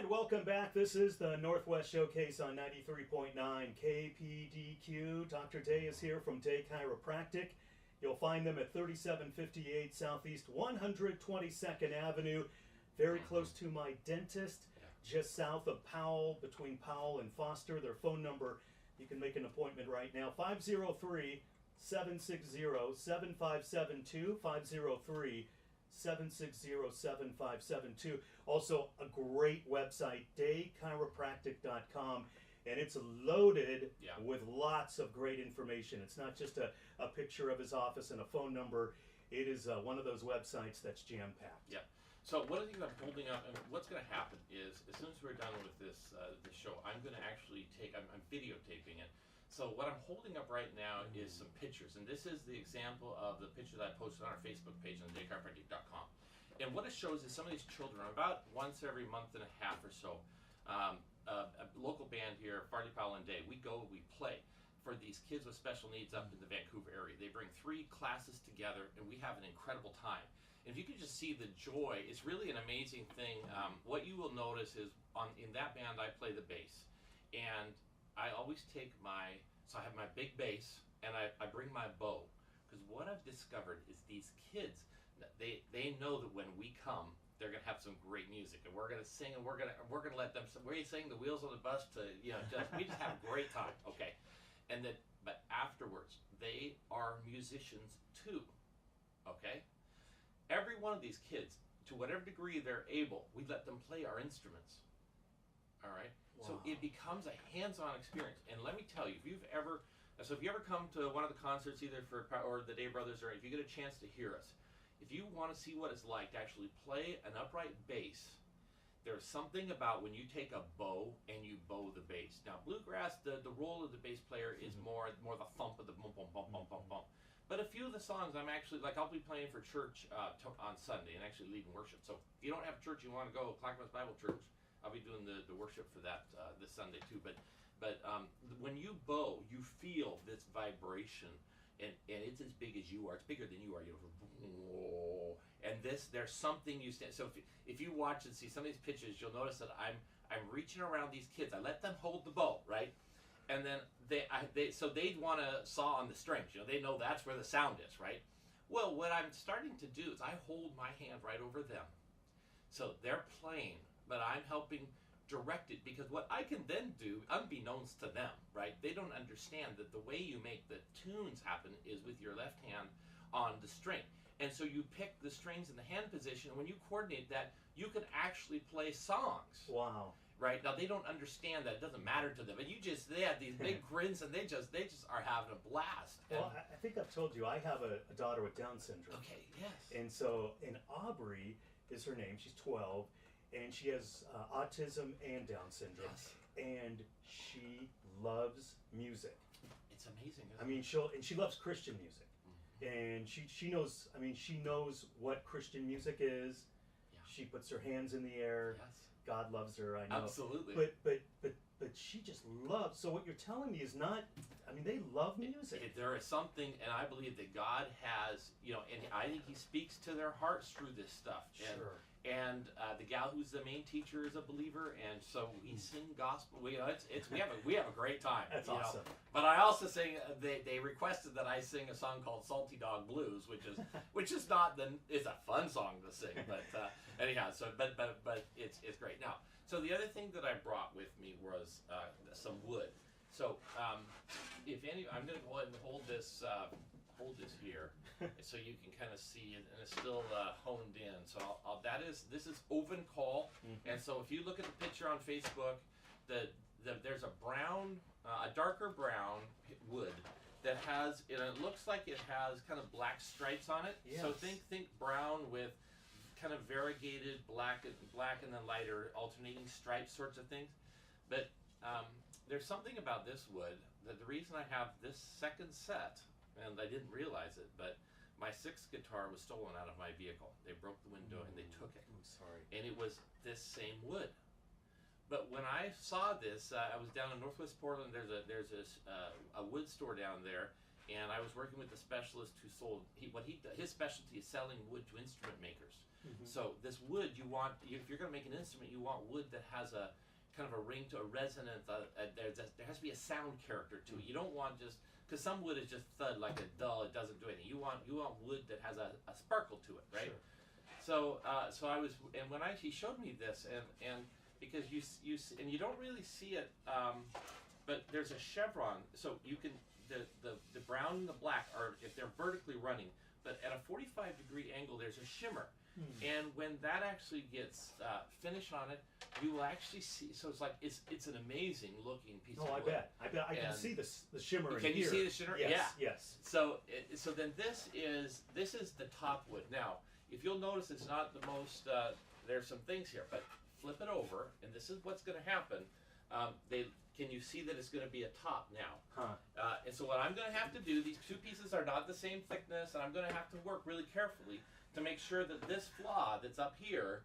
welcome back. This is the Northwest Showcase on 93.9 KPDQ. Dr. Day is here from Day Chiropractic. You'll find them at 3758 Southeast 122nd Avenue, very close to my dentist, just south of Powell, between Powell and Foster. Their phone number, you can make an appointment right now, 503-760-7572, 503-760-7572. Also, a great website, daychiropractic.com, and it's loaded with lots of great information. It's not just a picture of his office and a phone number. It is one of those websites that's jam-packed. Yeah. So one of the things I'm holding up, and what's going to happen is, as soon as we're done with this show, I'm going to actually I'm videotaping it. So what I'm holding up right now is some pictures, and this is the example of the picture that I posted on our Facebook page on daychiropractic.com. And what it shows is some of these children, about once every month and a half or so, a local band here, Farley Powell and Day, we play for these kids with special needs up in the Vancouver area. They bring 3 classes together, and we have an incredible time. And if you could just see the joy, it's really an amazing thing. What you will notice is in that band, I play the bass. And I always take I have my big bass, and I bring my bow. Because what I've discovered is these kids, they know that when we come, they're going to have some great music, and we're going to sing, and we're going to let them. We're saying the wheels on the bus to we just have a great time, okay? But afterwards, they are musicians too, okay? Every one of these kids, to whatever degree they're able, we let them play our instruments. All right. Wow. So it becomes a hands-on experience. And let me tell you, if you ever come to one of the concerts, either or the Day Brothers, or if you get a chance to hear us, if you want to see what it's like to actually play an upright bass, there's something about when you take a bow and you bow the bass. Now, bluegrass, the role of the bass player is more the thump of the bum bum bum bum bum bum. But a few of the songs I'm actually, I'll be playing for church on Sunday and actually leading worship. So if you don't have church, you want to go, Clackamas Bible Church, I'll be doing the worship for that this Sunday too. But when you bow, you feel this vibration, and it's as big as you are. It's bigger than you are. And there's something you stand. So if you watch and see some of these pictures, you'll notice that I'm reaching around these kids. I let them hold the bow, right? And then they'd want to saw on the strings. They know that's where the sound is, right? Well, what I'm starting to do is I hold my hand right over them. So they're playing, but I'm helping direct it, because what I can then do, unbeknownst to them, right? They don't understand that the way you make the tunes happen is with your left hand on the string. And so you pick the strings in the hand position, and when you coordinate that, you can actually play songs. Wow. Right? Now, they don't understand that. It doesn't matter to them. And they have these big grins, and they just are having a blast. Well, I think I've told you, I have a daughter with Down syndrome. Okay, yes. And so, Aubrey is her name. She's 12, and she has autism and Down syndrome. Yes. And she loves music. It's amazing, isn't I mean, she loves Christian music. And she knows, she knows what Christian music is. Yeah. She puts her hands in the air. Yes. God loves her, I know. Absolutely. But she just loves. So what you're telling me is not. They love music. There is something, and I believe that God has, and I think He speaks to their hearts through this stuff. Sure. And the gal who's the main teacher is a believer, and so we sing gospel. We have a great time. That's awesome. But I also sing. They requested that I sing a song called "Salty Dog Blues," which is not it's a fun song to sing. But anyhow, but it's great. Now, so the other thing that I brought with me was some wood. So I'm going to go ahead and hold this here, so you can kind of see it, and it's still honed in. So this is oven coal, and so if you look at the picture on Facebook, there's a darker brown wood that has, and it looks like it has kind of black stripes on it. Yes. So think brown with kind of variegated black and then lighter alternating stripes sorts of things. But there's something about this wood that the reason I have this second set, and I didn't realize it, but my 6th guitar was stolen out of my vehicle. They broke the window and they took it. I'm sorry. And it was this same wood. But when I saw this, I was down in Northwest Portland. There's a wood store down there, and I was working with a specialist who sold his specialty is selling wood to instrument makers. So this wood, if you're going to make an instrument, you want wood that has a kind of a ring to a resonance. There has to be a sound character to it. You don't want just because some wood is just thud, like a dull. It doesn't do anything. You want wood that has a sparkle to it, right? Sure. So I was, and when he showed me this, and because you don't really see it, but there's a chevron, so you can the brown and the black are if they're vertically running, but at a 45-degree angle there's a shimmer, and when that actually gets finish on it, you will actually see. So it's like it's an amazing looking piece of wood. I bet I can see the shimmer. Can you see the shimmer? Yes, yeah. Yes. So then this is the top wood. Now, if you'll notice, it's not the most. There's some things here, but flip it over, and this is what's going to happen. Can you see that it's going to be a top now? And so what I'm going to have to do, these two pieces are not the same thickness, and I'm going to have to work really carefully to make sure that this flaw that's up here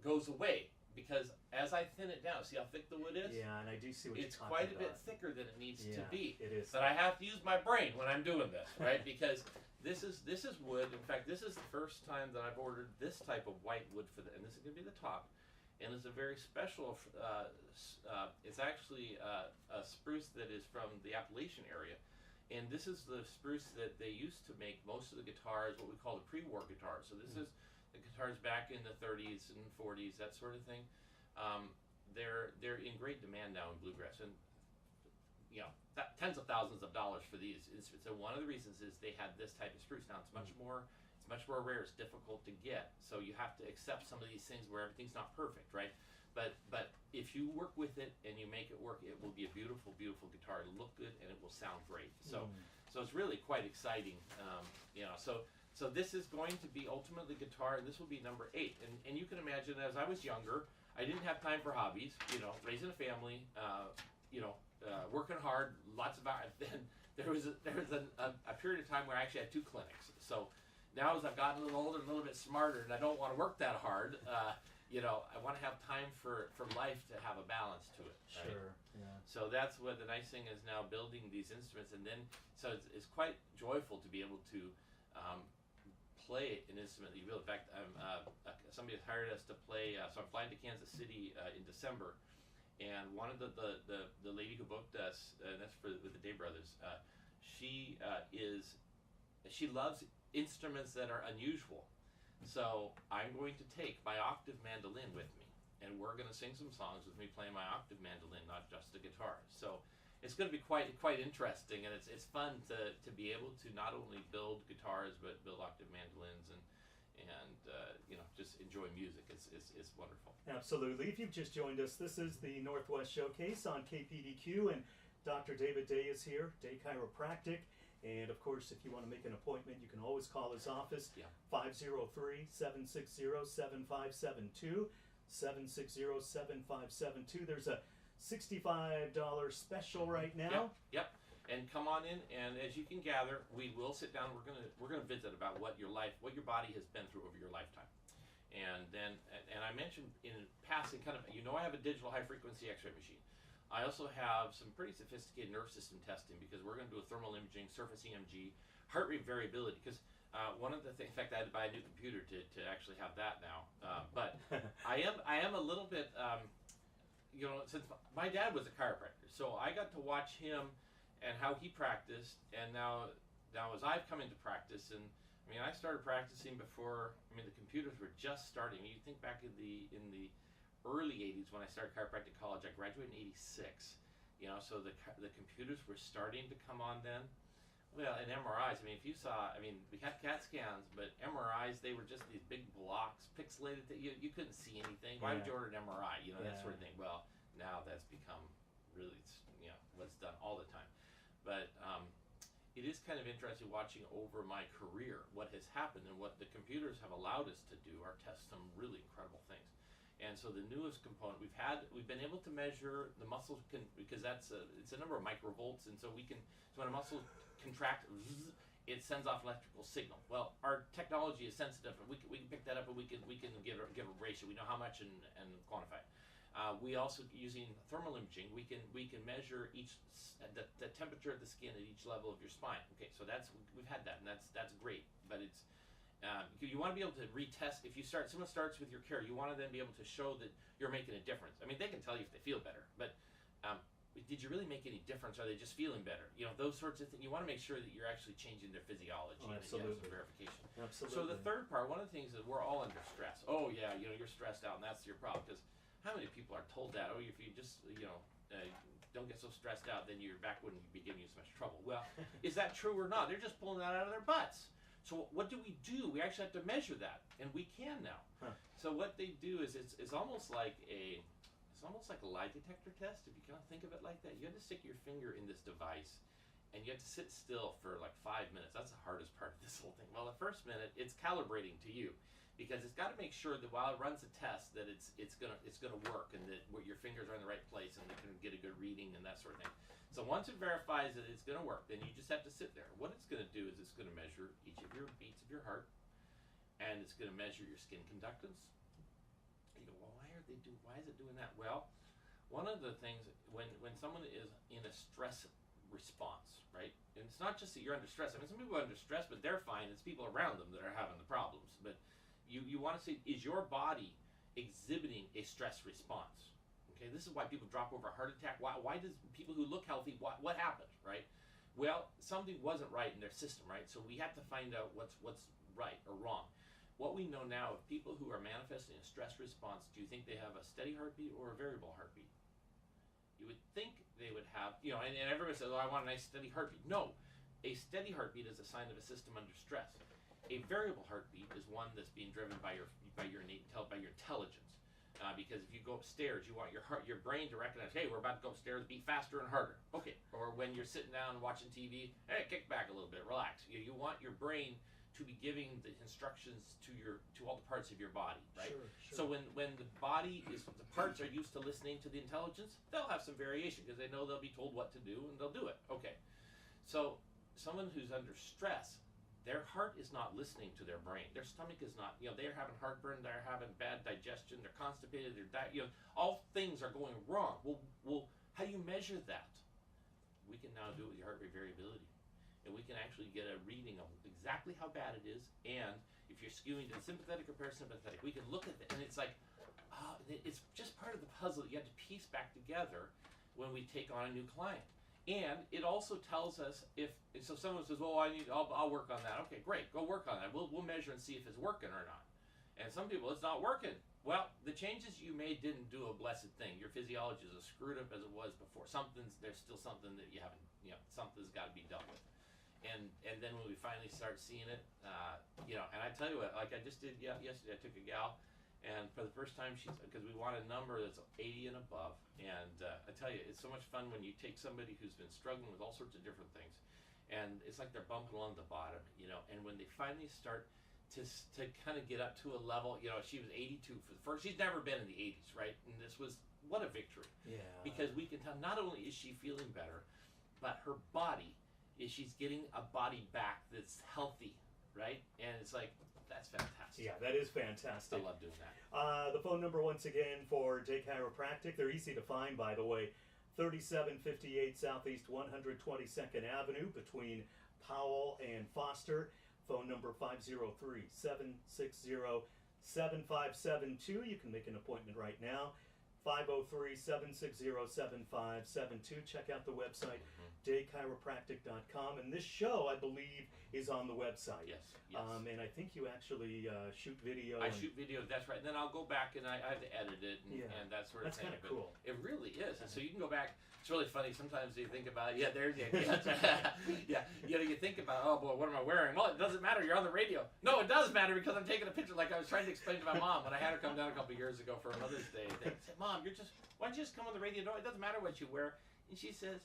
goes away. Because as I thin it down, see how thick the wood is? Yeah, and I do see what you're talking about. It's quite a bit thicker than it needs to be. It is. But I have to use my brain when I'm doing this, right? Because this is wood. In fact, this is the first time that I've ordered this type of white wood and this is going to be the top. And it's a very special, it's actually a spruce that is from the Appalachian area. And this is the spruce that they used to make most of the guitars, what we call the pre-war guitars. So this is the guitars back in the 30s and 40s, that sort of thing. They're in great demand now in bluegrass. And tens of thousands of dollars for these instruments. So one of the reasons is they had this type of spruce. Now it's much more rare. It's difficult to get. So you have to accept some of these things where everything's not perfect, right? But if you work with it and you make it work, it will be a beautiful, beautiful guitar. It'll look good and it will sound great. So it's really quite exciting. So this is going to be ultimately guitar, and this will be number 8. And you can imagine, as I was younger, I didn't have time for hobbies. Raising a family, working hard, lots of hours. Then there was a period of time where I actually had 2 clinics. So now as I've gotten a little older and a little bit smarter, and I don't want to work that hard, I want to have time for life to have a balance to it. Right? Sure. Yeah. So that's what the nice thing is now, building these instruments, and then so it's quite joyful to be able to play an instrument that you build. In fact, somebody has hired us to play. So I'm flying to Kansas City in December, and one of the lady who booked us, and that's with the Day Brothers. She loves instruments that are unusual. So I'm going to take my octave mandolin with me, and we're going to sing some songs with me playing my octave mandolin, not just the guitar. So it's going to be quite interesting, and it's fun to be able to not only build guitars but build octave mandolins and just enjoy music. It's wonderful. Absolutely. If you've just joined us, this is the Northwest Showcase on KPDQ, and Dr. David Day is here, Day Chiropractic. And of course, if you want to make an appointment, you can always call his office, 503-760-7572, 760-7572. There's a $65 special right now. Yep. And come on in, and as you can gather, we will sit down. We're gonna visit about what your body has been through over your lifetime. And I mentioned in passing, I have a digital high frequency X-ray machine. I also have some pretty sophisticated nerve system testing, because we're going to do a thermal imaging, surface EMG, heart rate variability. Because one of the things, in fact, I had to buy a new computer to actually have that now. But I am a little bit, since my dad was a chiropractor, so I got to watch him and how he practiced. And now as I've come into practice, and I started practicing before. The computers were just starting. You think back in the early 80s when I started chiropractic college. I graduated in 86. So the computers were starting to come on then. Well, and MRIs, if you saw, we had CAT scans, but MRIs, they were just these big blocks, pixelated, that you couldn't see anything. Why would you order an MRI? That sort of thing. Well, now that's become really, what's done all the time. But it is kind of interesting watching over my career what has happened, and what the computers have allowed us to do are test some really incredible things. And so the newest component we've been able to measure the muscle because it's a number of microvolts, and so when a muscle contracts, it sends off electrical signal. Well, our technology is sensitive, and we can pick that up, and we can give a ratio. We know how much and quantify it. We also, using thermal imaging, we can measure the temperature of the skin at each level of your spine. Okay, so we've had that, and that's great. But it's you want to be able to retest. If someone starts with your care, you want to then be able to show that you're making a difference. I mean, they can tell you if they feel better, but did you really make any difference? Are they just feeling better? You know, those sorts of things. You want to make sure that you're actually changing their physiology and that you have some verification. Absolutely. So the third part, one of the things is we're all under stress. Oh yeah, you know, you're stressed out, and that's your problem. Because how many people are told that? Oh, if you just don't get so stressed out, then your back wouldn't be giving you so much trouble. Well, is that true or not? They're just pulling that out of their butts. So what do? We actually have to measure that, and we can now. Huh. So what they do is it's almost like a lie detector test, if you kind of think of it like that. You have to stick your finger in this device, and you have to sit still for like 5 minutes. That's the hardest part of this whole thing. Well, the first minute, it's calibrating to you, because it's got to make sure that while it runs a test that it's gonna work, and that your fingers are in the right place, and they can get a good reading and that sort of thing. So once it verifies that it's gonna work, then you just have to sit there. What it's gonna do is it's gonna measure each of your beats of your heart, and it's gonna measure your skin conductance. You go, well, why is it doing that? Well, one of the things, when someone is in a stress response, right? And it's not just that you're under stress. I mean, some people are under stress, but they're fine. It's people around them that are having the problems. But you want to say, is your body exhibiting a stress response? Okay, this is why people drop over a heart attack. Why does people who look healthy, what happened, right? Well, something wasn't right in their system, right? So we have to find out what's right or wrong. What we know now of people who are manifesting a stress response, do you think they have a steady heartbeat or a variable heartbeat? You would think they would have, and everybody says, oh, I want a nice steady heartbeat. No, a steady heartbeat is a sign of a system under stress. A variable heartbeat is one that's being driven by your intelligence. Because if you go upstairs, you want your brain to recognize, hey, we're about to go upstairs, beat faster and harder. Okay. Or when you're sitting down watching TV, hey, kick back a little bit, relax. You want your brain to be giving the instructions to all the parts of your body, right? Sure. So when the parts are used to listening to the intelligence, they'll have some variation because they know they'll be told what to do and they'll do it. Okay. So someone who's under stress, their heart is not listening to their brain. Their stomach is not, they're having heartburn, they're having bad digestion, they're constipated, all things are going wrong. Well, how do you measure that? We can now do it with your heart rate variability. And we can actually get a reading of exactly how bad it is, and if you're skewing to the sympathetic or parasympathetic, we can look at it, and it's like, it's just part of the puzzle that you have to piece back together when we take on a new client. And it also tells us so someone says, well, I'll work on that. Okay, great, go work on that. We'll measure and see if it's working or not. And some people, it's not working. Well, the changes you made didn't do a blessed thing. Your physiology is as screwed up as it was before. There's still something that you haven't, something's got to be dealt with. And then when we finally start seeing it, and I tell you what, like I just did yesterday, I took a gal, and for the first time, because we want a number that's 80 and above, and I tell you, it's so much fun when you take somebody who's been struggling with all sorts of different things, and it's like they're bumping along the bottom, and when they finally start to kind of get up to a level, she was 82 for the first, she's never been in the 80s, right? And this was, what a victory. Yeah. Because we can tell, not only is she feeling better, but her body, she's getting a body back that's healthy, right? And it's like, that's fantastic. Yeah, that is fantastic. I love doing that. The phone number once again for Day Chiropractic, they're easy to find, by the way, 3758 Southeast 122nd Avenue between Powell and Foster. Phone number 503-760-7572. You can make an appointment right now. 503-760-7572. Check out the website, daychiropractic.com. And this show, I believe, is on the website. Yes. And I think you actually shoot video. I shoot video, that's right. And then I'll go back and I have to edit it and that sort of that's thing. That's kind of cool. It really is. And so you can go back. It's really funny. Sometimes you think about it. Yeah, there you go. You think about, oh boy, what am I wearing? Well, it doesn't matter. You're on the radio. No, it does matter because I'm taking a picture. Like I was trying to explain to my mom when I had her come down a couple of years ago for Mother's Day. They said, Mom, why don't you just come on the radio? No, it doesn't matter what you wear. And she says,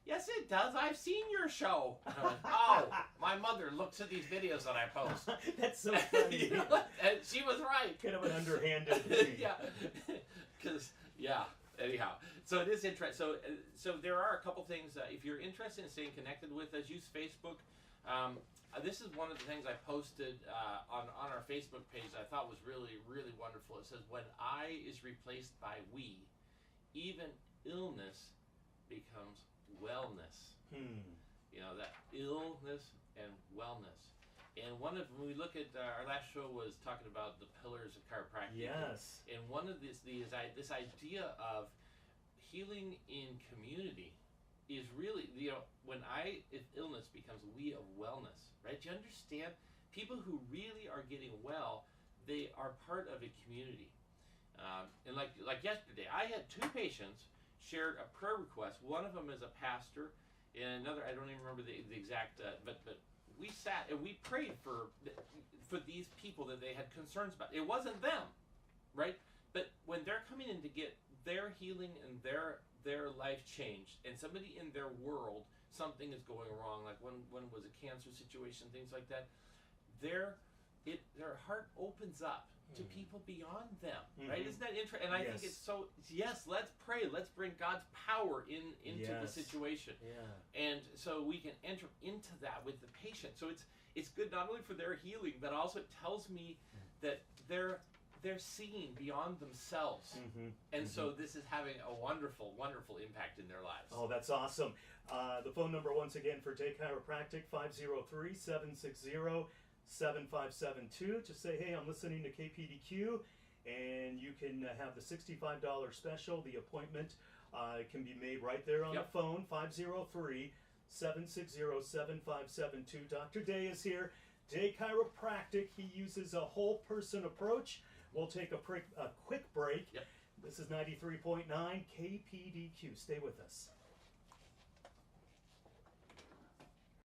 yes, it does. I've seen your show. And I went, oh, my mother looks at these videos that I post. That's so funny. And she was right. Kind of an underhanded. Yeah. Because, anyhow. So it is interesting. So there are a couple things. If you're interested in staying connected with us, use Facebook. This is one of the things I posted on our Facebook page that I thought was really, really wonderful. It says, when I is replaced by we, even illness becomes wellness. You know, that illness and wellness. And when we look at our last show was talking about the pillars of chiropractic. Yes. And one of this idea of healing in community is really, you know, if illness becomes we of wellness, right? Do you understand? People who really are getting well, they are part of a community. And like yesterday, I had two patients shared a prayer request. One of them is a pastor, and another, I don't even remember the exact, but we sat and we prayed for these people that they had concerns about. It wasn't them, right? But when they're coming in to get their healing and their life changed, and somebody in their world, something is going wrong, like one was a cancer situation, things like that, their heart opens up to people beyond them, right? Isn't that interesting? And I think it's so, yes, let's pray. Let's bring God's power into the situation. And so we can enter into that with the patient. So it's good not only for their healing, but also it tells me that they're seeing beyond themselves. And so this is having a wonderful, wonderful impact in their lives. Oh, that's awesome. The phone number once again for Day Chiropractic, 503-760-7572. Just say, hey, I'm listening to KPDQ, and you can have the $65 special. The appointment can be made right there on the phone, 503-760-7572. Dr. Day is here. Day Chiropractic. He uses a whole person approach. We'll take a quick break. This is 93.9 KPDQ. Stay with us.